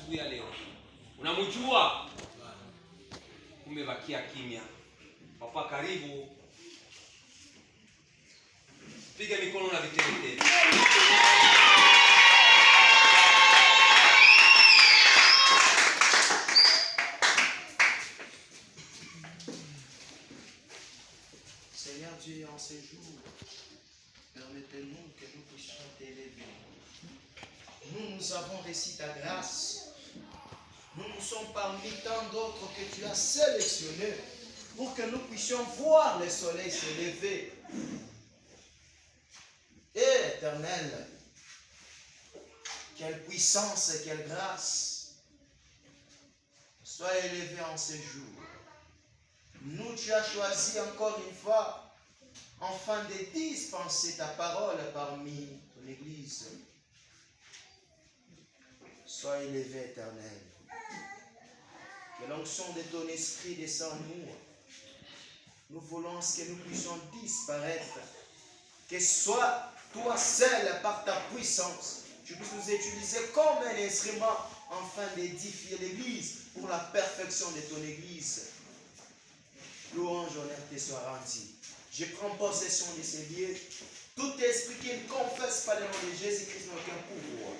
asubuhi ya leo. Unamjua? Umebakia kimya. Papa karibu. Piga mikono na vigelegele. Seigneur Dieu, en ces jours, permettez-nous que nous puissions t'élever. Nous avons reçu ta grâce. Nous sommes parmi tant d'autres que tu as sélectionnés pour que nous puissions voir le soleil se lever. Et Éternel, quelle puissance et quelle grâce. Sois élevé en ces jours. Nous, tu as choisi encore une fois, afin de dispenser ta parole parmi ton Église. Sois élevé, Éternel. Que l'onction de ton esprit descende en nous. Nous voulons que nous puissions disparaître. Que soit toi seul, par ta puissance, tu puisses nous utiliser comme un instrument afin d'édifier l'Église pour la perfection de ton Église. Louange, honneur te soit rendu. Je prends possession de ces lieux. Tout esprit qui ne confesse pas le nom de Jésus-Christ n'a aucun pouvoir.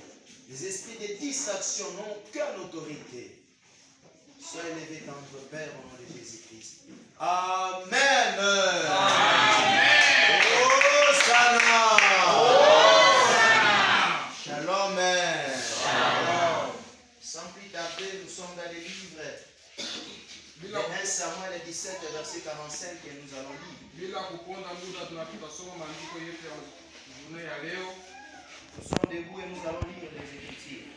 Les esprits de distraction n'ont aucune autorité. Sois élevé entre Père au nom de Jésus-Christ. Amen. Amen. Hosanna. Shalom. Shalom. Sans plus tarder, nous sommes dans les livres. Le 1 Samuel 17, verset 45 que nous allons lire. Nous sommes debout et nous allons lire les Écritures.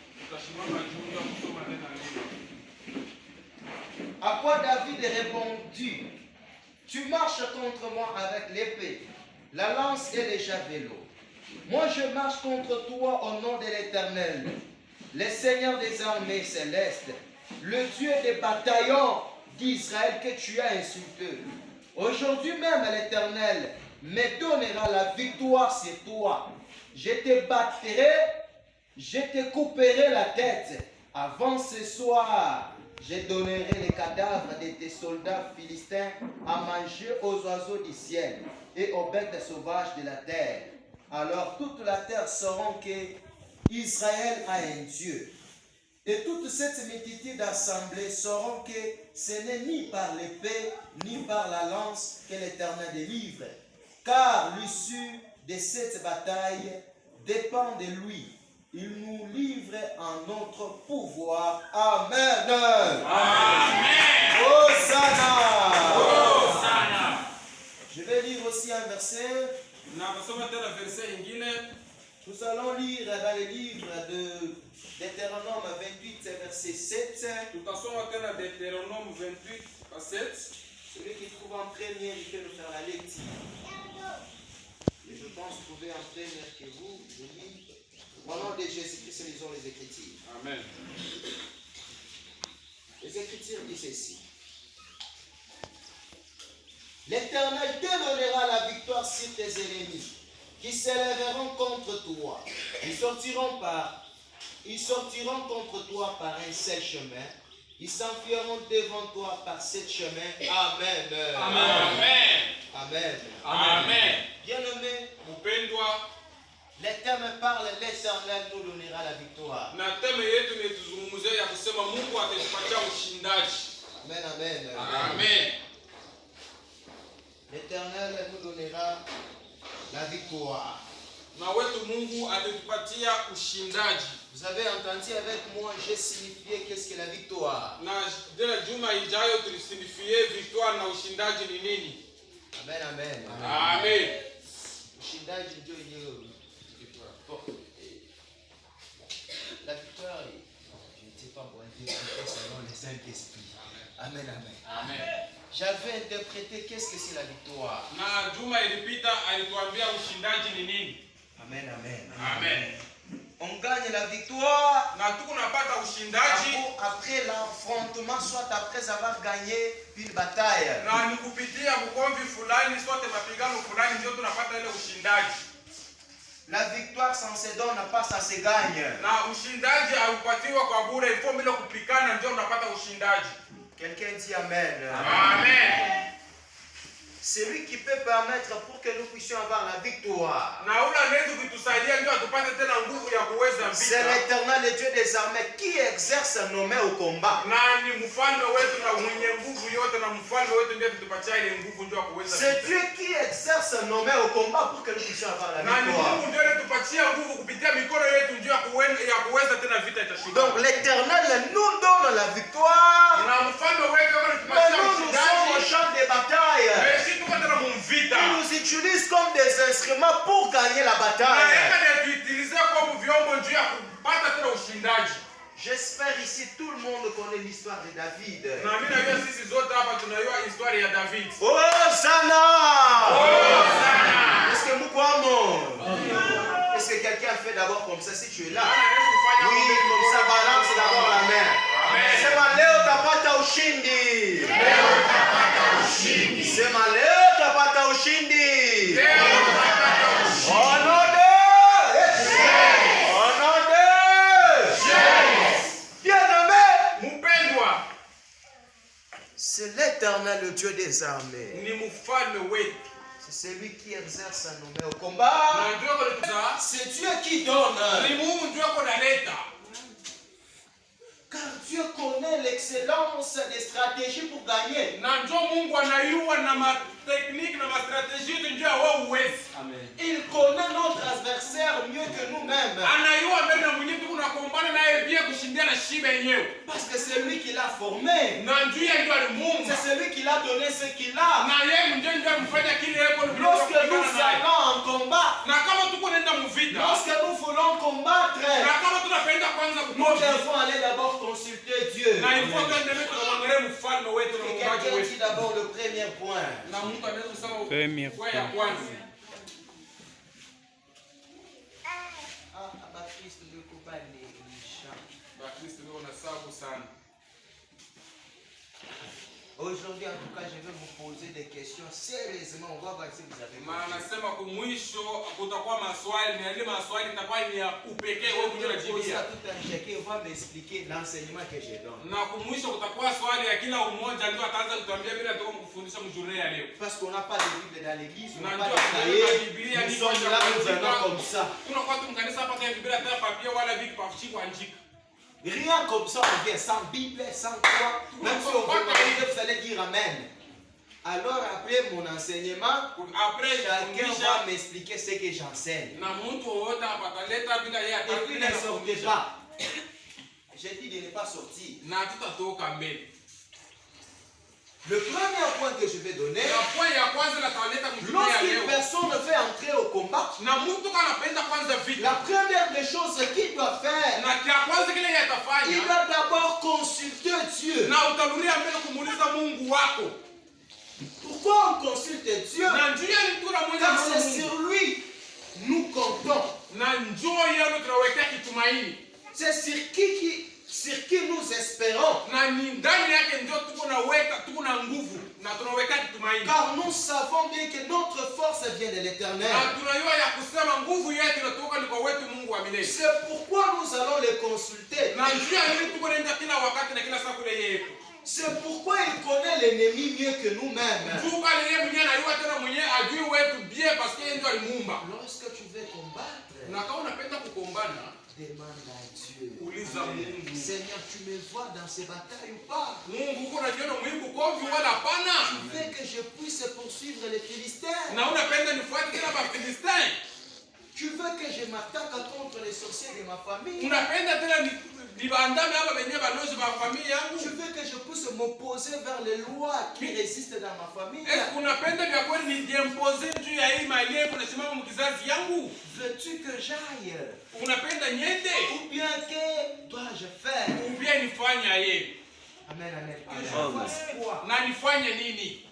À quoi David répondit: tu marches contre moi avec l'épée, la lance et les javelots. Moi je marche contre toi au nom de l'Éternel, le Seigneur des armées célestes, le Dieu des bataillons d'Israël que tu as insulté. Aujourd'hui même l'Éternel me donnera la victoire sur toi. Je te battrai, je te couperai la tête. Avant ce soir, je donnerai les cadavres de tes soldats philistins à manger aux oiseaux du ciel et aux bêtes sauvages de la terre. Alors toute la terre saura que Israël a un Dieu. Et toute cette multitude d'assemblées sauront que ce n'est ni par l'épée, ni par la lance que l'Éternel délivre. Car l'issue de cette bataille dépend de lui. Il nous livre en notre pouvoir. Amen. Amen. Hosanna. Hosanna. Je vais lire aussi un verset. Nous allons lire dans le livre de Deutéronome 28, verset 7. Celui qui trouve en première, il peut nous faire la lecture. Et je pense trouver en première que vous, je lis. Au nom de Jésus-Christ, lisons les Écritures. Amen. Les Écritures disent ceci. L'Éternel te donnera la victoire sur tes ennemis qui s'élèveront contre toi. Ils sortiront contre toi par un seul chemin. Ils s'enfuiront devant toi par sept chemins. Amen. Amen. Amen. Amen. Bien-aimé, le thème parle, l'Éternel nous donnera la victoire. Amen, amen. Amen. L'Éternel nous donnera la victoire. Vous avez entendu avec moi, j'ai signifié qu'est-ce que la victoire. Amen, amen. Amen. Ushindaji ndio iliyo. La victoire, je ne sais pas pour interpréter selon le Saint-Esprit. Amen, amen. Amen. J'avais interprété qu'est-ce que c'est la victoire. Amen, amen. Amen. On gagne la victoire après l'affrontement, soit après avoir gagné une bataille. La victoire, ça se donne, pas ça se gagne. Na ushindaji haupatiwa kwa bure, ilifo bila kupikana ndio unapata ushindaji. Quelqu'un dit Amen. Amen. C'est lui qui peut permettre pour que nous puissions avoir la victoire. Na ule anaweza kutusaidia ndio atupate tena nguvu ya kuweza C'est vita. l'Éternel, le Dieu des armées, qui exerce nos mains au combat. Na ni mfalme wetu na mwenye nguvu yote, na mfalme wetu ndiye tutupatia ile nguvu ndio ya kuweza C'est vita. Dieu qui exerce nos mains au combat pour que nous puissions avoir la Na ni victoire. Mungu ndiye anatupatia nguvu kupitia mikono yetu ndio ya kuweza tena vita itashinda. Donc l'Éternel nous donne la victoire. Na mfalme wetu Mais anatupatia nous, nous sommes au ushindaji. champ de bataille. Sisi tuko tena mvita. Il nous utilise comme des instruments pour gagner la Na bataille. yeye anatuitilize kwa vyombo ndio ya kupata tena ushindaji. J'espère ici tout le monde connaît l'histoire de David. Na mimi najua sisi zote hapa tunajua historia ya David. Hosanna! Hosanna! Est-ce que nous croyons? Est-ce que quelqu'un fait d'abord comme ça si tu es là? Oui, Oui, comme ça, balance d'abord la main. Sema leo tapata ushindi. Sema leo tapata ushindi. Au nom de Jésus. Au nom de Jésus. Bien-aimé. Mpendwa, C'est l'Éternel, le Dieu des armées. ni mfalme wetu. C'est celui qui exerce nos mains au combat. Na ndio kwa C'est Dieu qui donne. ni Mungu ndio kunaleta. Car Dieu connaît l'excellence des stratégies pour gagner. Na ndio Mungu anayua na matekniki na mastrategie yetu ndio wao uwezi. Il connaît notre adversaire mieux que nous-mêmes. Anayua mbele na mwenyewe tunakombana naye pia kushindia na shibe yenyewe. Parce que c'est lui qui l'a formé. Na ndio yeye ndio alimuumba. C'est celui qui l'a donné ce qu'il a. Na yeye ndio amfanya kile yeko Lorsque nous allons en combat, na kama tuko nenda mvita. lorsque nous voulons combattre, Na kama tunapenda kwanza nous kumoja. devons aller d'abord consulter Dieu. Na ilikuwa tuendelee tukamwangalia mfalme wetu na Et muumbaji quelqu'un wetu. dit d'abord le premier point. Na mtu anaweza kusema Premier kwa ya kwanza. Baptiste ne coupe pas les champs. Bakristo ndio wanasabu sana. Aujourd'hui, en tout cas, je vais vous poser des questions sérieusement. On va voir si vous avez Maana compris. nasema kwa mwisho kutakuwa maswali, na ile maswali itakuwa ni ya upekee wewe mwenyewe Je vais poser unajibia. à tout un chacun. On va m'expliquer l'enseignement que je donne. Na kwa mwisho kutakuwa swali ya kila mmoja ndio ataanza kutuambia bila tuko kufundisha mjurune ya leo. Parce qu'on n'a pas de Bible dans l'église, on n'a Na pas ndio de tunajua cahier. Biblia Nous ni sommes là, nous venons comme ça. Kuna kwa tu mkanisa hapa kwa Biblia hata papia wala viki pafishikwa andika. Rien comme ça, on vient sans Bible, sans quoi. Même si on veut parler, vous allez dire Amen. Alors après mon enseignement, Après chacun va m'expliquer ce que j'enseigne. na mtu wote hapa ataleta bila yeye Et puis ne sortez atakufundisha. pas. J'ai dit de ne pas sortir. Na tutatoka mbele. Le premier point que je vais donner, Na kwa ya kwanza la taleta mjurune ya lorsqu'une leo. personne veut entrer au combat, Na mtu kanapenda kwanza vita. la première des choses qu'il doit faire, Na kia kwanza kile yeye il atafanya. doit d'abord consulter Dieu. Na utarudia mbele kumuuliza Mungu wako. Pourquoi on consulte Dieu? Na njia ni tunamwenda Car c'est Mungu. sur lui nous comptons. Na njoo yeye tunawekea kitumaini. C'est sur qui nous espérons. Na ni ndani yake ndio tuko na nguvu na tunaweka kitumaini. Car nous savons bien que notre force vient de l'Éternel. Na tunajua ya kusema nguvu yetu inatoka ni kwa wetu Mungu wa milele. C'est pourquoi nous allons les consulter. Na njia hii tuko nenda kila wakati na kila saa kule yeye. C'est pourquoi il connaît l'ennemi mieux que nous-mêmes. Mungu yeye mwenyewe anajua tena mwenyewe ajui wetu bien parce que yeye ndio alimuumba. Lorsque tu veux combattre, Na kama unapenda kukombana, demande à Dieu. uliza Mungu. Seigneur, tu me vois dans ces batailles ou pas? Mungu uko unajiona muhimu kovi wala hapana? Tu veux que je puisse poursuivre les Philistins? Na unapenda nifuate kila Bafilistini? Tu veux que je m'attaque contre les sorciers de ma famille? Unapenda tena nibandame hapa benye balozi ba familia yangu? Tu veux que je puisse m'opposer vers les lois qui résistent dans ma famille? Est-ce unapenda vya kweli nijiempose juu ya hii mali yako nasimama mkizazi yangu? Veux-tu que j'aille? Unapenda nyende? Ou bien que dois-je faire? Ubia nifanya ye? Amen, amen. Que Amen. je fasse quoi? Na nifanye nini?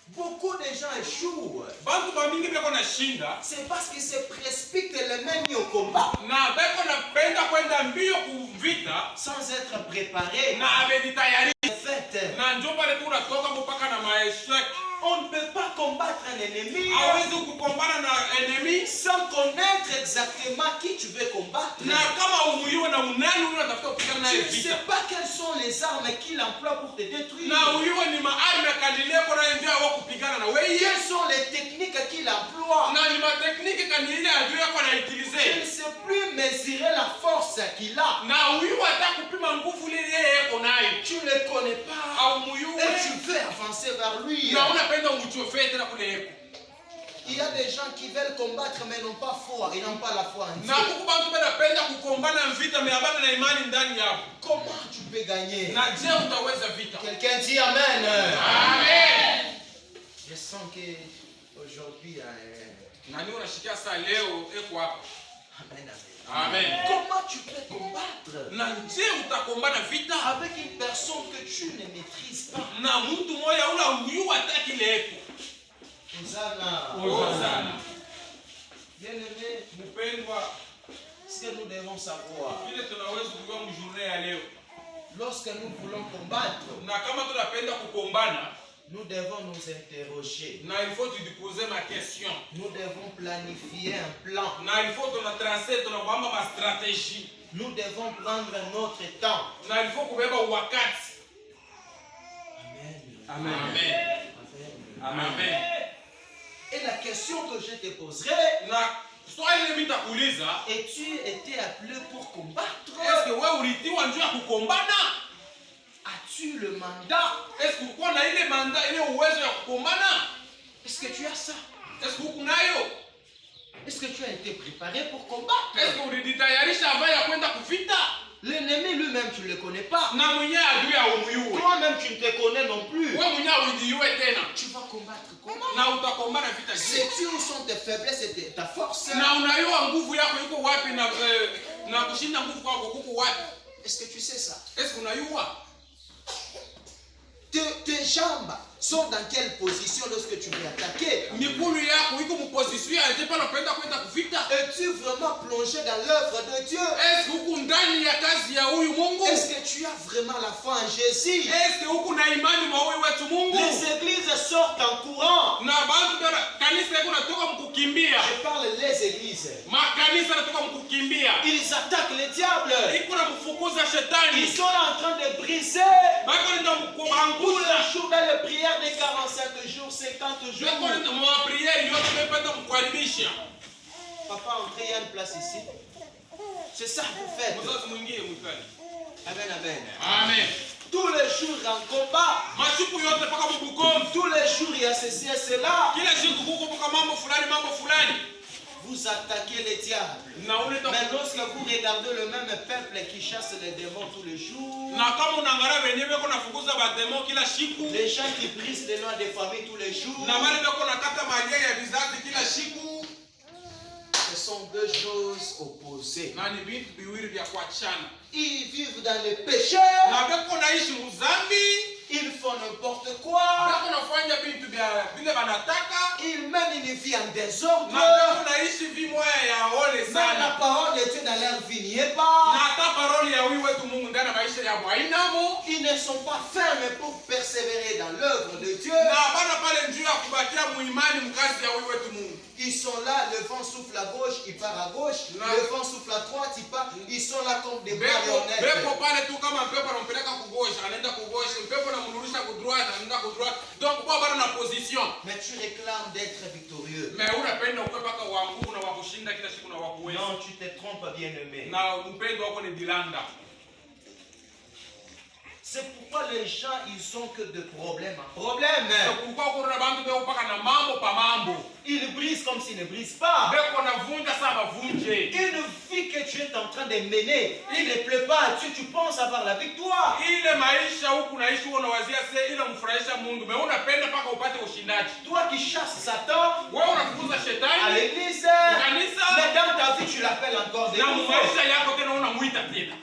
Beaucoup de gens échouent. Bantu bamingi beko na shinda C'est parce qu'ils se précipitent les mains mis au combat na beko napenda kwenda mbio kuvita sans être préparés. na abeditayari En fait, na njo pale tu unatoka mpaka na maeshek. on ne peut pas combattre un ennemi hawezi kukombana na enemy sans connaître exactement qui tu veux combattre. na kama umuyuwe na unani unatafuta kupigana naye Tu ne sais vita. pas quelles sont les armes qu'il emploie pour te détruire. Na uyuwe ni maarme ya kandileko na ndio wa kupigana na wewe. Quelles sont les techniques qu'il emploie? Na ni matekniki kandile adui yako Tu ne anaitilize. sais plus mesurer la force qu'il a. Na uyuwe hata kupima nguvu ile yeye yako nayo. Tu ne le connais pas. Au muyuwe. Et tu veux avancer vers lui. Na unapenda umchofee tena kule yeko. Il y a des gens qui veulent combattre mais n'ont pas foi. Ils n'ont pas la foi en Na Dieu. kuku bantu banapenda kukombana vita meabana na imani ndani yako. Comment tu peux gagner? Na je utaweza vita? Quelqu'un dit Amen. Amen. Je sens que aujourd'hui, Na nini unashikia saa leo eko hapa? Amen, Amen. Comment tu peux combattre Na je utakombana vita avec une personne que tu ne maîtrises pas? na mtu moya ula uyuwa hata kile eko. Hosanna. Bien-aimé, Mpendwa, ce que nous devons savoir, vile tunaweza kujua mjournée ya leo. lorsque nous voulons combattre, Na kama tunapenda kukombana, nous devons nous interroger. na il faut tujiposer ma question. Nous devons planifier un plan. Na il faut tunatracer tunakwamba ma stratégie. Nous devons prendre notre temps. Na il faut kubeba wakati. Amen. Amen. Amen. Et la question que je te poserai, Na swali mimi nitakuuliza, es-tu été appelé pour combattre? est-ce que wewe ulitiwa njoo ya kukombana? As-tu le mandat? Est-ce que uko na ile manda ile uwezo ya kukombana? Est-ce que tu as ça? Est-ce que uko nayo? Est-ce que tu as été préparé pour combattre? Est-ce que ulijitayarisha avant ya kwenda kuvita? L'ennemi lui-même, tu ne le connais pas. Na mwenye adui ya umuyuwe. Toi-même, tu ne te connais non plus. Wewe mwenye ujiue tena. Tu vas combattre comment? Na utakombana vita gani? Sais-tu où sont tes faiblesses et ta force? Na unayua nguvu yako iko wapi na kushinda nguvu kwako kuko wapi? Est-ce que tu sais ça? Est-ce que unayua? Tes jambes sont dans quelle position lorsque tu veux attaquer? Migulu yako iko mu position ya jepa napenda kwenda kuvita. Es-tu vraiment plongé dans l'œuvre de Dieu? Est-ce que uko ndani ya kazi ya huyu Mungu? Est-ce que tu as vraiment la foi en Jésus? Est-ce que uko na imani mwa huyu wetu Mungu? Les églises sortent en courant. Na bantu bana kanisa yako natoka mkukimbia. Je parle les églises. Makanisa natoka mkukimbia. Ils attaquent le diable. Iko na mfukuza shetani. Ils sont là en train de briser. Bako ndio Tous mkuangusha. les jours dans les prières de 45 jours, 50 jours. Bako ndio mwa priere yote tumepata mkuharibisha. Papa, entrez, il y a une place ici. C'est ça que vous faites. Mzazi mwingine mwikali. Amen, amen. Amen. Tous les jours en combat. Masiku yote paka mbukombe. Tous les jours il y a ceci et cela. Kila siku kuko paka mambo fulani. Vous attaquez les diables. Na uneta Mais lorsque vous regardez le même peuple qui chasse les démons tous les jours, na kama unaangalia wenyewe beko nafukuza bademo kila siku. les gens qui brisent les lois des familles tous les jours, Na wale beko nakata majani ya vizazi kila siku. ce sont deux choses opposées. Na ni vitu viwili vya kuachana. Ils vivent dans le péché, Na beko naishi muzambi. ils font n'importe quoi, Beko nafanya vitu vya vile banataka. ils mènent une vie en désordre, Na beko naishi vi moya ya ole mais la sana. parole de Dieu dans leur vie n'y est Na pas. hata paroli ya huyu wetu Mungu ndani ya maisha ya Bwainamo. Ils ne sont pas fermes pour persévérer dans l'œuvre de Dieu. Na bana pale njuu ya kubakia muimani mkazi ya huyu wetu Mungu. Ils sont là, le vent souffle à gauche, il part à gauche, Non. le vent souffle à droite, il part. Ils sont là comme des Beko marionnettes. pale tu kama mpepo anampeleka kugosha, anaenda kugosha, mpepo anamrudisha kudroite, anaenda kudroite. Donc kwa bana na position. Mais tu réclames d'être victorieux. Mais unapenda ukwe paka wa nguvu na wa kushinda kila siku na wa kuweza. Non, tu te trompes, bien-aimé. Na mpendo wako ni dilanda. C'est pourquoi les gens, ils ont que de problème en problème. Kulikuwa kuna bantu beko paka na mambo pa mambo. Ils brisent comme s'ils ne brisent pas. Beko navunja saa bavunje. Une vie que tu es en train de mener, il ne plaît pas à Dieu, tu penses avoir la victoire. Ile maisha huku naishi unawazia se ile mfurahisha Mungu. Mais unapenda paka upate ushindaji. Toi qui chasses Satan Wewe unafukuza à shetani. l'église, Kanisa. mais dans ta vie, tu l'appelles encore des Na nouveaux. maisha yako tena unamuita tena.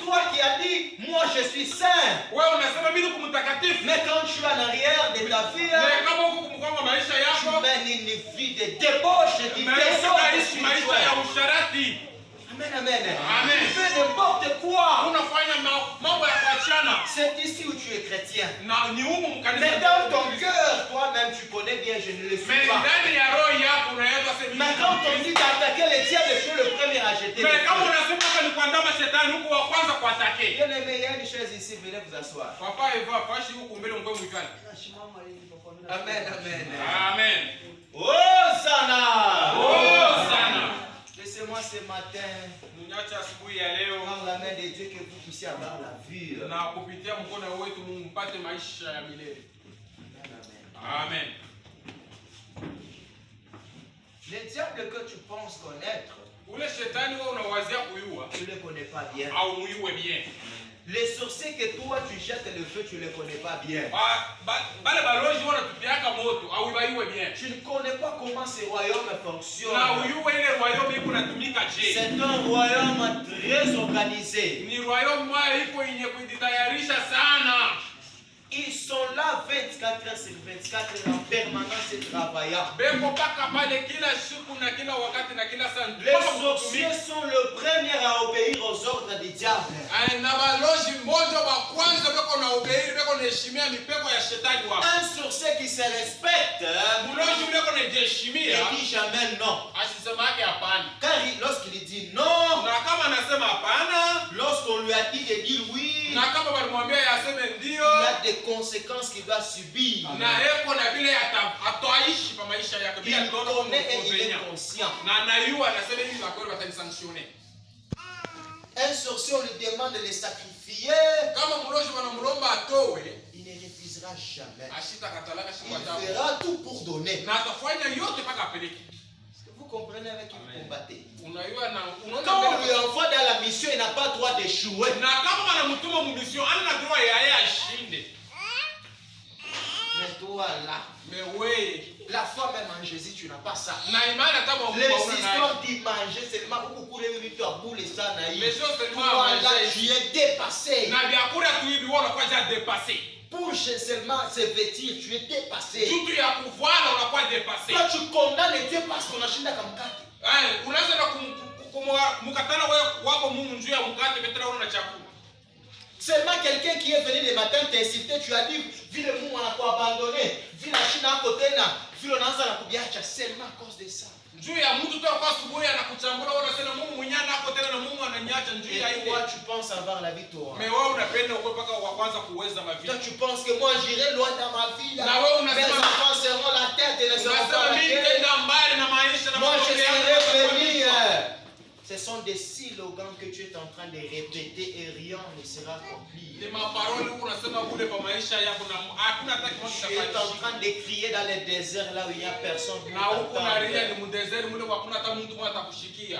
Toi qui as dit, moi je suis saint. Wewe unasema mimi kumtakatifu. Mais quand tu es en arrière de ta vie, Na kama huko kumkwanga maisha tu yako, mènes une vie de débauche, de mais désordre unaishi maisha ya spirituel. usharati. Amen, amen. Amen. Tu fais n'importe quoi. Unafanya mambo ya kuachana. C'est ici où tu es chrétien. na ni humu Mais mkanisa. dans ton cœur, toi-même, tu connais bien, je ne le suis Mais pas. ndani ya roho yako unaweza sema Mais quand on dit d'attaquer les diables, tu es le premier à jeter. mais kama unasema hapa ni kuandama shetani huko wa kwanza kuatake. Bien aimé, il y a une chaise ici, venez vous asseoir. Papa Eva fashi huko mbele mkwe mwikani. Amen, amen. Amen. Oh, Sana! Oh sana. Laissez-moi ce matin, Mnyacha asubuhi ya leo par la main de Dieu, que vous puissiez avoir la vie. na kupitia mkono wetu Mungu mpate maisha ya milele. Amen. Amen. Les diables que tu penses connaître, Ule shetani wewe unawazia kuyua tu ne les connais pas bien. au muyue bien. Les sorciers que toi tu jettes le feu, tu ne les connais pas bien. Bale baloji wanatupiaka moto au ibaiwe bien. Tu ne connais pas comment ce royaume fonctionne. Na uyue ile royaume iko natumika je. C'est un royaume très organisé. Ni royaume moja iko yenye kujitayarisha sana. Ils sont là 24 heures sur 24 heures en permanence et travaillant. Beko paka pale kila siku na kila wakati na kila saa. Les sorciers sont le premier à obéir aux ordres du diable. Na baloji mmoja wa kwanza beko na obeyiri beko na heshimia mipeko ya shetani wako. Un sorcier qui se respecte, Mloji beko na il jeshimia ne dit jamais non. asisemake hapana. Car lorsqu'il dit non, Na kama anasema hapana, lorsqu'on lui a dit de dire oui, na kama walimwambia yaseme il ndio, y a des conséquences qu'il doit subir. na eko na vile atoaishi pa maisha yake bila Il kuona connaît et il kukozenya. est conscient. Na anayua anasema hivi na kweli watanisanctionner. Un sorcier, on lui demande de les sacrifier, Kama mloji wanamlomba atowe, il ne refusera jamais. ashita katalaka siku Il atabu. fera tout pour donner. Na atafanya yote mpaka apeleke. Est-ce que vous comprenez avec qui vous combattez? Unayua na Quand on unaona lui envoie dans la mission, il n'a pas le droit d'échouer. na kama wanamtuma mumisio ana droit ya yeye ashinde. Mais toi là, Mais wewe la foi même en Jésus, tu n'as pas ça. na imani hata kwa Les Mungu una histoires d'y manger seulement où courir une victoire boule ça naïf. Les choses seulement Toi à là, manger. tu es dépassé. na vyakula tu hivi wao wanakuwa ja dépassé. Pour seulement se vêtir, tu es dépassé. Kitu ya kuvala unakuwa dépassé. Toi, tu condamnes Dieu parce qu'on a shinda kamkati. Unaweza na kumkatana wewe wako Mungu njoo ya mkate betara una chakula. Seulement quelqu'un qui est venu le matin t'insulter, tu as dit, vile Mungu anakuabandonné, vile Chine à côté na, vile unaanza na kubiacha, seulement à cause de ça. Njoo ya mtu tu kwa asubuhi anakuchambua wewe unasema Mungu mwenyewe hapo tena na Mungu ananyacha njoo ya Et ile. toi, tu penses avoir la victoire. Mais wewe unapenda uko mpaka wa kwanza kuweza mavitu. Toi, tu penses que moi, j'irai loin dans ma vie. Là. Na wewe Mes unasema enfants seront la tête et ne seront pas unasema la mimi tête. nitaenda mbali na maisha na Moi, je mambo serai yangu. béni. Ce sont des slogans que tu es en train de répéter et rien ne sera accompli. Ni maparoli huko unasema kule kwa maisha yako na hakuna hata kimoja Tu es en kitafanyika. train de crier dans les déserts là où il n'y a personne pour Na huko na ria t'entendre. ni mdezeri mule kwa hakuna hata mtu mmoja atakushikia.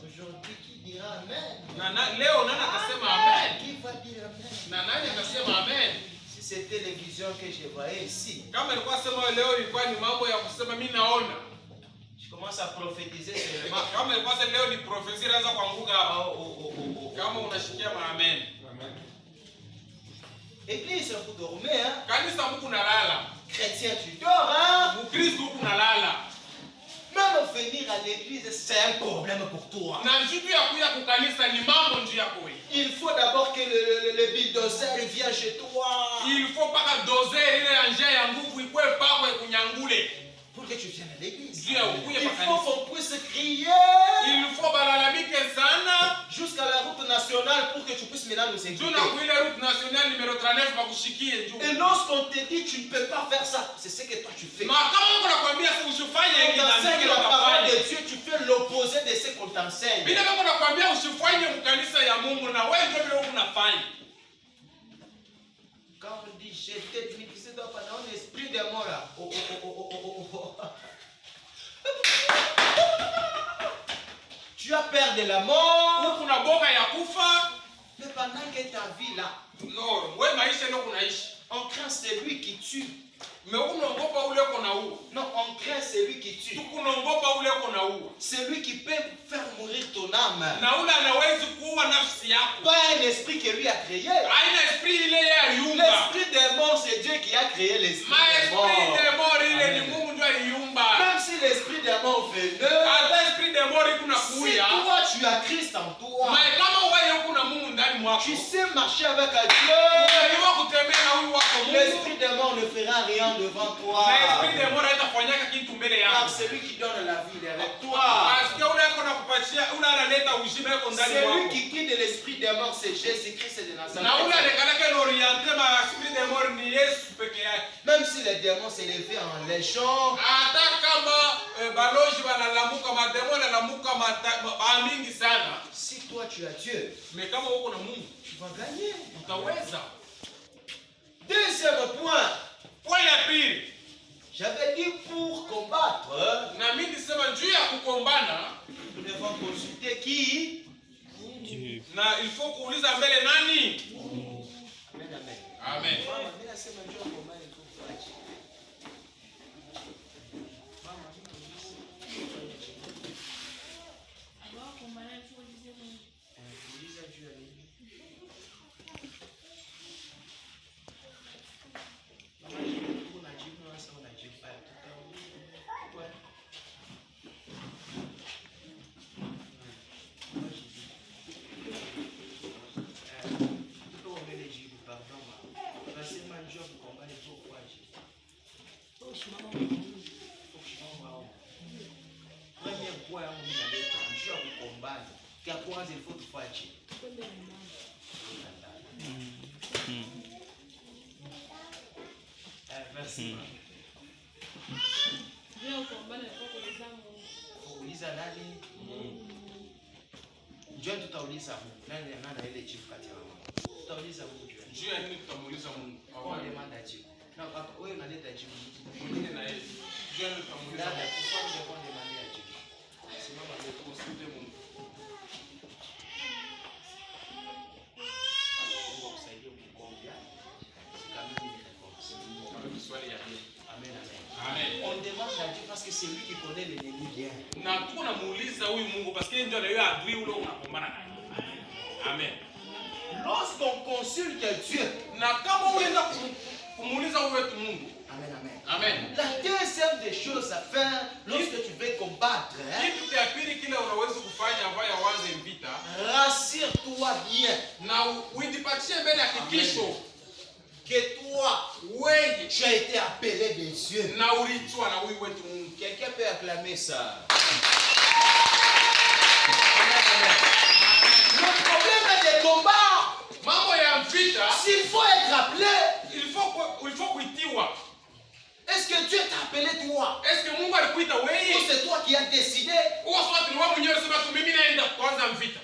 Aujourd'hui, qui dira Amen? Leo nani atasema amen? Qui va dire Amen? Na nani atasema amen? Si c'était les visions que je voyais ici, Kama ilikuwa sema leo ilikuwa ni mambo ya kusema mimi naona. je commence à prophétiser seulement. Kama ilikuwa sema leo ni profesi inaanza kuanguka hapa. Oh. Kama unashikia ma amen. Église, vous dormez, hein? Kanisa huku nalala. Chrétien, tu dors, hein? Mkristo huku nalala. Même venir à l'église, c'est un problème pour toi. Na kitu ya kuya kukanisa ni mambo njia yako wewe. Il faut d'abord que le bulldozer vienne chez toi. Il faut paka dozer ile ya njia ya nguvu ikwe pako kunyangule. Pour que tu viennes à l'église. Njia ukuye Il pa faut kanisa. qu'on puisse crier Il faut balalamike sana. jusqu'à la route nationale pour que tu puisses maintenant nous écouter. Tuna kuile route nationale numero 39 pakushikie njoo. Et lorsqu'on te dit tu ne peux pas faire ça, c'est ce que toi tu fais. Na kama Mungu anakuambia usifanye On hiki na t'enseigne hiki la parole utafanya. de Dieu, tu fais l'opposé de ce qu'on t'enseigne. Bila Mungu anakuambia usifanye mkanisa ya Mungu na wewe ndio vile unafanya. Quand on dit j'étais difficile dans un esprit de mort là. Oh. Tu as peur de la mort. Huku na boka ya kufa. Mais pendant que ta vie là, No, wewe maisha ndio kunaishi. on craint celui qui tue. Mais unaogopa ule kona huo. Non, on craint celui qui tue. Tukunaogopa ule kona huo. Celui qui peut faire mourir ton âme. Na ule anawezi kuua nafsi yako. Pas un esprit que lui a créé. Haina esprit ile ya yumba. L'esprit des morts, c'est Dieu qui a créé l'esprit des morts. Esprit de mort ile ni Mungu ndio aliumba. Même si l'esprit des morts venait, Hata esprit de mort kuna si kuya. toi tu as Christ en toi, Mais kama wewe kuna Mungu ndani mwako. Tu sais marcher avec Dieu. Unajua kutembea na huyu wako Mungu. L'esprit de mort ne fera rien devant toi. Na esprit de mort haitafanyaka kitu mbele Car yako. celui qui donne la vie il est avec toi. Parce que ule yako nakupatia, ule analeta uzima yako ndani Celui mwako. qui quitte l'esprit de mort, c'est Jésus-Christ de Nazareth. Na ule anakalaka orienter ma esprit de mort ni Yesu peke yake. Même si les démons s'élevaient en légion, Hata kama baloji banalamuka mademo banalamuka mingi sana. si toi tu as Dieu, Mais kama uko na Mungu, tu vas gagner. utaweza. Deuxième point, Point ya pili, j'avais dit pour combattre, na mimi nisema juu ya kukombana, nous devons consulter qui? na il faut kuuliza mbele nani? Amen, amen. Amen. Mama, mimi nasema njoo kombane tu fachi. Mama, uliza juu ya nini? Mama, unajibu na sasa unajibu. Tutauliza. Ya kwanza ilifo tufache. Merci. Uliza nani? John tutauliza Mungu. Nani ile chief kati yao? Tutauliza Mungu. Juu ya nini tutamuuliza Mungu? Kwa demanda chief. Na hapa wewe unaleta chief. Mwingine na yeye. Juu ya nini tutamuuliza Dada, Mungu? tufanye kwa demanda chief. Simama leo. Tusiite Mungu. Mungu akusaidie kukuombea. Sikamili nitakosa. Kama swali ya pili. Amen, amen. Amen. On demande à Dieu parce que c'est lui qui connaît l'ennemi bien. Na tuko namuuliza huyu Mungu parce que ndio anayua adui ule unakombana naye. Amen. Lorsqu'on consulte Dieu, Na kama unaenda kumuuliza huyu wetu Mungu. amen, amen. Amen. La deuxième des choses à faire lorsque tu veux combattre, Kitu cha pili kile unaweza kufanya ambayo waanze vita rassure-toi bien na ujipatie mbele hakikisho que toi, wewe tu as été appelé de Dieu. na uliitwa na huyu wetu Mungu. Quelqu'un peut acclamer ça. Le problème des combats, Mambo ya vita s'il faut être appelé, il faut kuitiwa. est-ce que Dieu t'a appelé toi? Est-ce que Mungu alikuita Ou wewe? c'est toi qui as décidé? Au soit ni wewe mwenyewe unasema tu mimi naenda kwanza vita.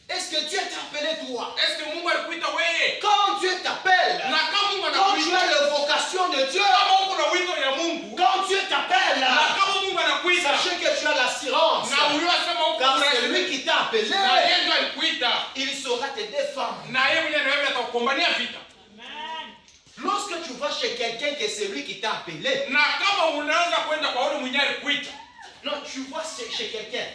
Est-ce que Dieu t'a appelé toi? Est-ce que Mungu alikuita wewe? Quand Dieu t'appelle, Na kama Mungu quand tu as anakuita, la vocation de Dieu, kama uko na wito ya Mungu, quand Dieu t'appelle, na kama Mungu anakuita, sachez que tu as l'assurance. na uliyosema uko Car c'est na lui qui t'a appelé. na yeye ndio alikuita, Il saura te défendre. na yeye mwenyewe ndio atakukombania vita. Lorsque tu vas chez quelqu'un que c'est lui qui t'a appelé, Na kama unaanza kwenda kwa yule mwenyewe alikuita, non, tu vas chez quelqu'un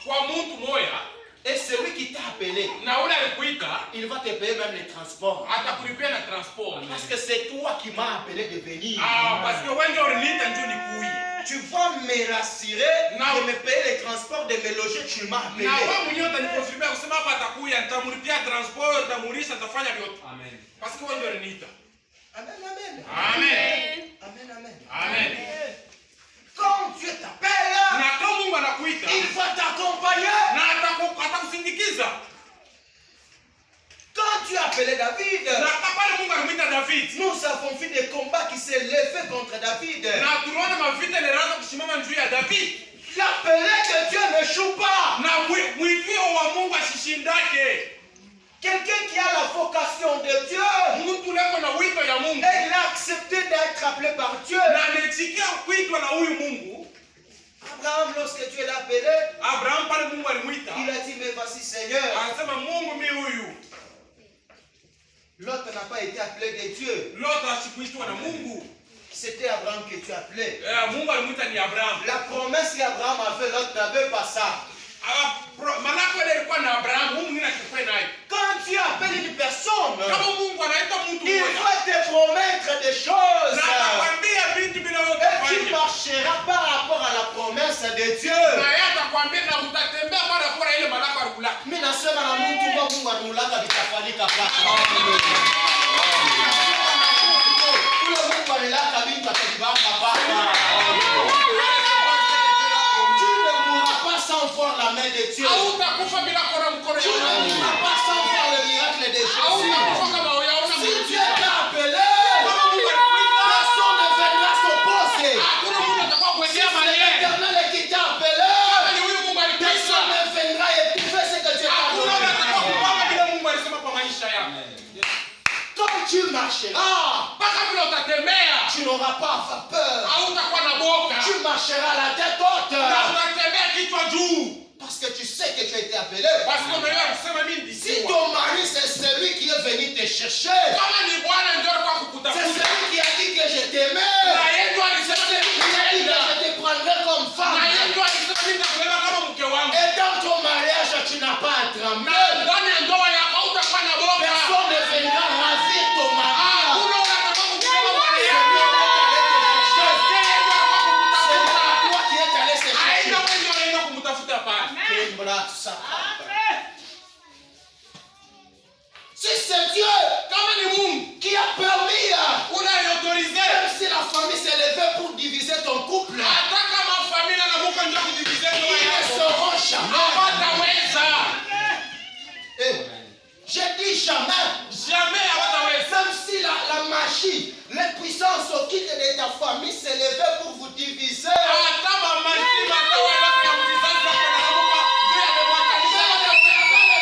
kwa mtu moya, et celui qui t'a appelé, na ule alikuita, il va te payer même les transports. atakulipia na transport. Parce que c'est toi qui m'as appelé de venir. Ah, parce que wewe ndio uliniita njoo nikuie. Tu vas me rassurer de me payer les transports, de me loger, tu m'as appelé. Na wewe mwenyewe utanikonfirmia kusema hapa atakuya, nitamlipia transport, nitamulisha, nitafanya vyote. Amen. Parce que wewe ndio uliniita. Amen, amen. Amen. Amen, amen. Amen. Quand Dieu t'appelle, Na kama Mungu anakuita, il va t'accompagner. na atakusindikiza. Quand tu as appelé David, Na kama Mungu alimwita David, nous avons vu des combats qui s'est levé contre David. na tuliona mavita yalianza kusimama juu ya David. L'appelé de Dieu ne joue pas. Na mwivio wa Mungu asishindake. Quelqu'un qui a la vocation de Dieu Mtu leko na wito ya Mungu, et il a accepté d'être appelé par Dieu. na ametikia kuitwa na huyu Mungu. Abraham, lorsque Dieu l'a appelé, Abraham pale Mungu alimwita, il a dit, mais voici Seigneur. anasema Mungu mi huyu. L'autre n'a pas été appelé de Dieu. Lot asikuitwa na Mungu. C'était Abraham que tu appelais. Mungu alimwita ni Abraham. La promesse qu'Abraham avait, l'autre n'avait pas ça. Malako ile ilikuwa na Abraham, Mungu mwingine akikuwa naye. Quand Dieu appelle une personne, Kama Mungu anaita mtu il mmoja, va te promettre des choses. na atakwambia vitu bila wewe Et tu kufanya. marcheras par rapport à la promesse de Dieu. Na yeye atakwambia na utatembea mara kwa ile malako alikula. Mimi nasema na mtu anamulaka vitafanyika paka. Kule Mungu anilaka vitu atajibanga paka. Tu ne mourras pas sans voir la main de Dieu. Hautakufa bila kuona mkono Tu ne mourras pas sans voir le miracle de Jésus. Hautakufa kama huyaona Si muujiza. Dieu t'a appelé, personne ne viendra s'opposer. Hakuna mtu atakuwa Si kuwekea c'est barriere. l'Éternel qui t'a appelé, Kama ni huyu Mungu alipesa. personne ne viendra étouffer ce que Dieu t'a Hakuna mtu atakuwa donné. kupanga bila Mungu alisema kwa maisha yako. Quand tu marcheras, Mpaka vile utatembea, tu n'auras pas à avoir peur. hautakuwa na boka. Tu marcheras la tête haute. Na utatembea kichwa juu. Parce que tu sais que tu as été appelé. Basi kama wewe unasema mimi Si ndisiwa. ton mari c'est celui qui est venu te chercher, Kama ni Bwana ndio alikuwa c'est kukutafuta. celui qui a dit que je t'aimais, Na yeye ndio alisema il a dit que je te prendrai comme na femme. yeye ndio alisema mimi nitakubeba kama mke wangu. Et dans ton mariage, tu n'as pas à Na trembler. ndani ya ndoa yako hautakuwa na boka. Personne ne viendra ravir ton mari. Hakuna unataka kukubeba Bwana C'est yako. lui Yeye ndio alikuwa kukutafuta. toi qui es allé se Haina chercher. wewe ndio unaenda kumtafuta pale. Si c'est Dieu Kama ni Mungu qui a permis, unaliautorize, même si la famille s'est levée pour diviser ton couple, hata kama familia na Mungu ndio kudivize ils ndoa ne yako, seront jamais. hawataweza. Je dis jamais. Jamais hawataweza. Même si la magie, les puissances occultes de ta famille s'est levée pour vous diviser, Hata mama nzima ndoa yako ya mtizazi wako na Mungu ndio amemwakalisha.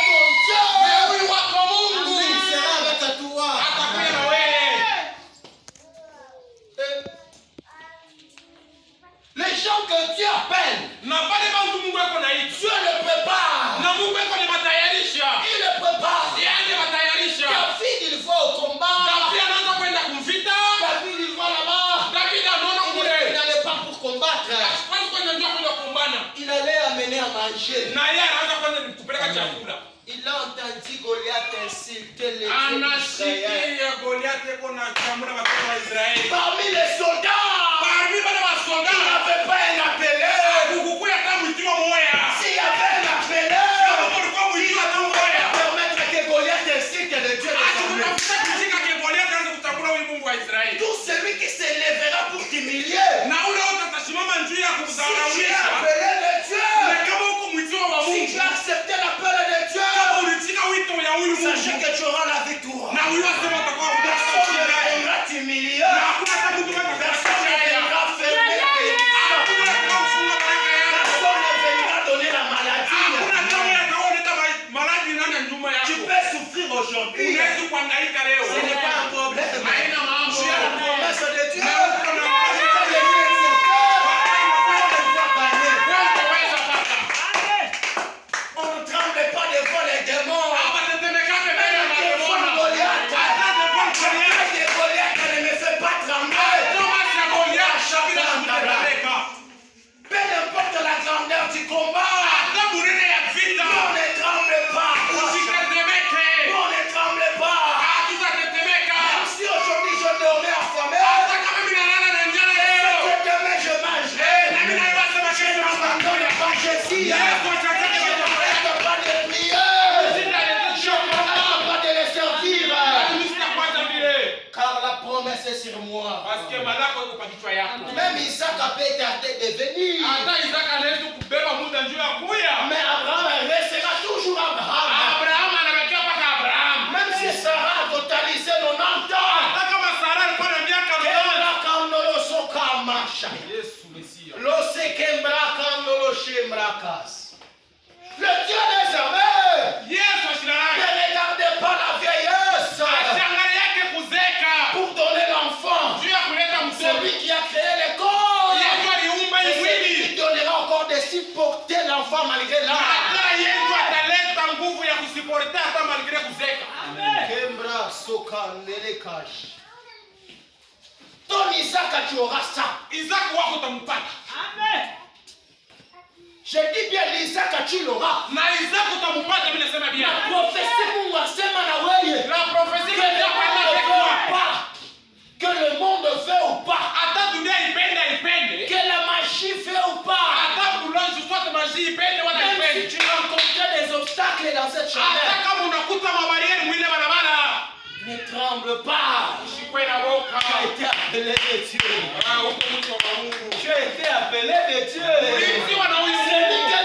ton Dieu, Wewe wako Mungu il sera avec toi. atakuwa na wewe. Les gens que Dieu appelle, Na pale bantu Mungu yako na hicho. Dieu le prépare. Na Mungu yako ni matayarisha. Il le prépare. Yaani matayarisha. David, il va au combat. David anaanza kwenda kumvita. David, il va là-bas. David anaona Il kule. n'allait pas pour combattre. Kwanza kwenda ndio kwenda kumbana. Il allait amener à manger. Na yeye anaanza kwenda kupeleka chakula. Il a entendu Goliath insulter les dieux d'Israël. Anasikia Goliath yuko na chamura watoto wa Israeli. Parmi les soldats, Parmi wale il wasoda n'avait pas un appelé. kukukuya hata mwitiwa moya. S'il y avait un appelé, Kama kulikuwa mwitiwa hata moya. permettre que Goliath insulte le Dieu des armées. Atakutafuta kushika ke Goliath aanze kutambua huyu Mungu wa Israeli. Tout celui qui se lèvera pour t'humilier, Na ule wote atasimama njuu ya si tu es kukudharaulisha. appelé de Dieu, Na kama huko mwitiwa wa si Mungu, tu as accepté l'appel de Dieu, kama ulitika wito ya huyu sachez Mungu, que tu auras la victoire. na huyu asema utakuwa Personne ne mshindi. viendra t'humilier. Na hakuna hata mtu mmoja Personne ne atakayeshinda. viendra fermer tes bénédictions. Hakuna atakayefunga baraka yako. Personne ne viendra donner la maladie. Hakuna kama atakaoleta maradhi ndani ya nyumba Tu yako. peux souffrir aujourd'hui. Unaweza kuhangaika leo. Ce n'est pas un problème. Haina mambo. Tu as la promesse de Dieu. Na uko na Tu as le Dieu wewe utaweza pata. On ne tremble pas devant les démons. Hapa tetemekake mbele ya Devant mademona. Goliath. Hata devant Goliath. L'attaque de Goliath ne me fait pas trembler. Thomas ya Goliath shabila kutetemeka. Peu importe la grandeur du combat, Hata bunene ya vita. on ne tremble pas. Usitetemeke. On ne tremble pas. Hatutatetemeka. Même si aujourd'hui je dormais affamé, Hata kama mimi nalala na njala leo. que demain je mangerai. Na mimi naibasema Je kesho n'abandonne pas Jésus. Yesu atataka Je watu. n'arrête pas de prier. Sitaleta Je shoko. n'arrête pas de les servir. Mimi sitakwata vile. Car la promesse est sur moi. Parce que malako iko kwa kichwa yako. Même Isaac a pu tarder de venir. Hata Isaka anaweza kubeba muda njoo ya kuya. Mais Abraham restera toujours Abraham. Abraham anabakia mpaka Abraham. Même si Sarah a totalisé 90 ans. Hata kama Sara alikuwa na miaka 90. Kembra kandolo soka masha. Yesu Mesia. Lose kembra kandolo shembrakas. Le Dieu des armées. Yesu Ne ashiraki. regardez pas la vieillesse Ashangali yake kuzeka. pour donner l'enfant. Juu ya kuleta mtoto. Celui qui a créé les corps. Yesu aliumba hii C'est celui qui mwili. donnera encore des supporter l'enfant malgré l'âge. Hata Yesu ataleta nguvu ya kusiporta hata malgré kuzeka. Kembra soka nelekash. Ton Isaac, tu auras ça. Isaka wako utampata. Je dis bien l'Isaac, tu l'auras. Na Isaka utampata mimi nasema bien. La prophétie Mungu asema na wewe. La prophétie Que le ya kwenda monde veut kwa. ou pas. Que le monde veut ou pas. Hata dunia ipende ipende. Que la magie fait ou pas. Hata boulange soit magie ipende wala Même ipende. si tu rencontres des obstacles dans cette Hata chemin. kama unakuta vuta mabarieri mwile barabara. Ne tremble pas. Usikwe na boka. Tu as été appelé de Dieu. Ah, uko mtu wa Mungu. Tu as été appelé de Dieu. Uliitwa na huyu Ce n'est Mungu.